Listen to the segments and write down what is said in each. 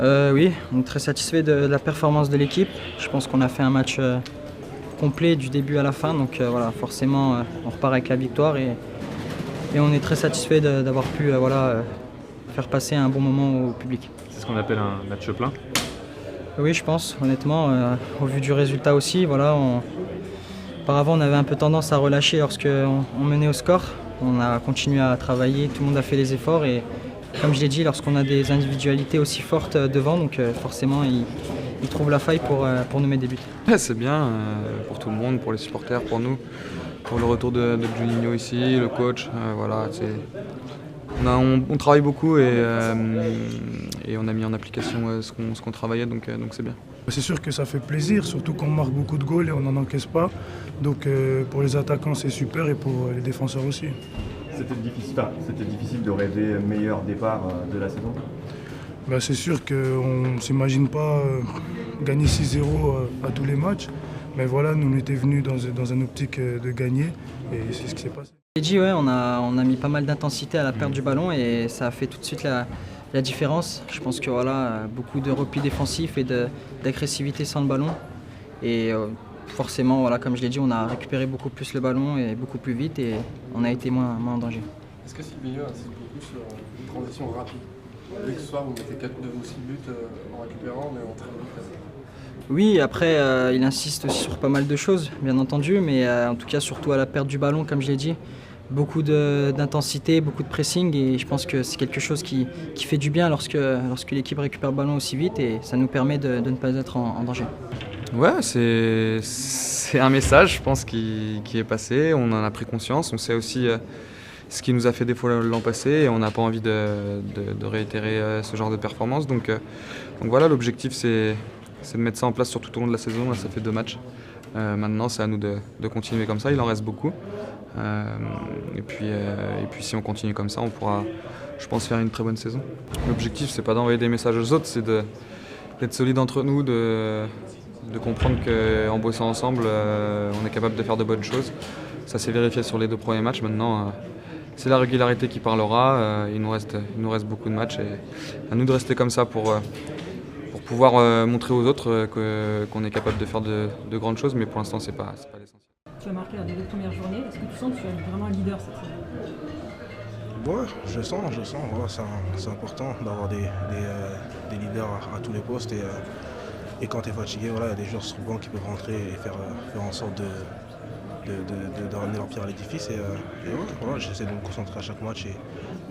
Oui, on est très satisfait de la performance de l'équipe. Je pense qu'on a fait un match complet du début à la fin, donc voilà, forcément on repart avec la victoire et on est très satisfait d'avoir pu faire passer un bon moment au public. C'est ce qu'on appelle un match plein. Oui, je pense, honnêtement, au vu du résultat aussi. Voilà, auparavant, on avait un peu tendance à relâcher lorsqu'on menait au score. On a continué à travailler, tout le monde a fait des efforts et comme je l'ai dit, lorsqu'on a des individualités aussi fortes devant, donc forcément, ils trouvent la faille pour nous mettre des buts. Ouais, c'est bien pour tout le monde, pour les supporters, pour nous, pour le retour de Juninho ici, le coach. Voilà, on travaille beaucoup et on a mis en application ce qu'on travaillait, donc c'est bien. C'est sûr que ça fait plaisir, surtout qu'on marque beaucoup de goals et on n'en encaisse pas. Donc pour les attaquants c'est super et pour les défenseurs aussi. C'était difficile de rêver meilleur départ de la saison. C'est sûr qu'on ne s'imagine pas gagner 6-0 à tous les matchs. Mais voilà, nous on était venus dans une optique de gagner et c'est ce qui s'est passé. J'ai dit, ouais, on a mis pas mal d'intensité à la perte du ballon et ça a fait tout de suite la différence. Je pense que voilà, beaucoup de repli défensif et d'agressivité sans le ballon. Et forcément, voilà, comme je l'ai dit, on a récupéré beaucoup plus le ballon et beaucoup plus vite et on a été moins en danger. Est-ce que Silvino insiste beaucoup sur une transition rapide? Vu que ce soir vous mettez 4 ou 6 buts en récupérant, mais en très vite. Oui, après il insiste aussi sur pas mal de choses, bien entendu, mais en tout cas surtout à la perte du ballon, comme je l'ai dit. Beaucoup d'intensité, beaucoup de pressing et je pense que c'est quelque chose qui fait du bien lorsque l'équipe récupère le ballon aussi vite et ça nous permet de ne pas être en danger. Ouais, c'est un message, je pense, qui est passé. On en a pris conscience. On sait aussi ce qui nous a fait défaut l'an passé et on n'a pas envie de réitérer ce genre de performance. Donc voilà, l'objectif c'est de mettre ça en place sur tout au long de la saison. Là, ça fait 2 matchs. Maintenant, c'est à nous de continuer comme ça. Il en reste beaucoup. Et puis si on continue comme ça, on pourra, je pense, faire une très bonne saison. L'objectif, c'est pas d'envoyer des messages aux autres, c'est d'être solide entre nous, de comprendre qu'en bossant ensemble, on est capable de faire de bonnes choses. Ça s'est vérifié sur les 2 premiers matchs. Maintenant, c'est la régularité qui parlera. Il nous reste beaucoup de matchs et à nous de rester comme ça pour pouvoir montrer aux autres qu'on est capable de faire de grandes choses. Mais pour l'instant, c'est pas l'essentiel. Tu as marqué lors des 2 premières journées. Est-ce que tu sens que tu es vraiment un leader cette saison? Ouais, je sens. Voilà, c'est important d'avoir des leaders à tous les postes. Et quand tu es fatigué, voilà, il y a des joueurs sur le banc qui peuvent rentrer et faire en sorte de ramener leur pierre à l'édifice. Et voilà, j'essaie de me concentrer à chaque match et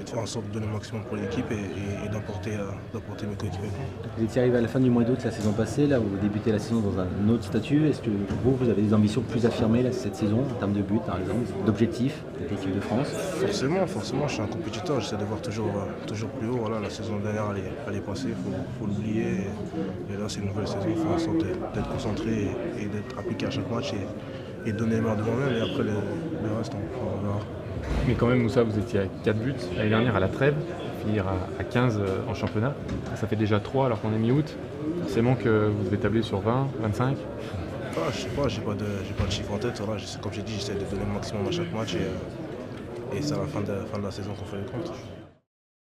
de faire en sorte de donner le maximum pour l'équipe et d'emporter mes coéquipiers. Vous étiez arrivé à la fin du mois d'août la saison passée, là vous débutez la saison dans un autre statut. Est-ce que vous avez des ambitions plus affirmées là, cette saison, en termes de buts par exemple, d'objectifs de l'équipe de France? Forcément, je suis un compétiteur, j'essaie de voir toujours plus haut. Voilà, la saison dernière elle est passée, il faut l'oublier. Et là c'est une nouvelle saison, il faut en sorte d'être concentré et d'être appliqué à chaque match et donner le meilleur de moi-même. Et après le reste, on verra. Mais quand même, Moussa, vous étiez à 4 buts l'année dernière à la trêve, finir à 15 en championnat. Ça fait déjà 3 alors qu'on est mi-août. Forcément que vous devez tabler sur 20, 25. Je sais pas, j'ai pas de chiffre en tête. Voilà, comme j'ai dit, j'essaie de donner le maximum à chaque match et c'est à la fin de la saison qu'on fait les comptes.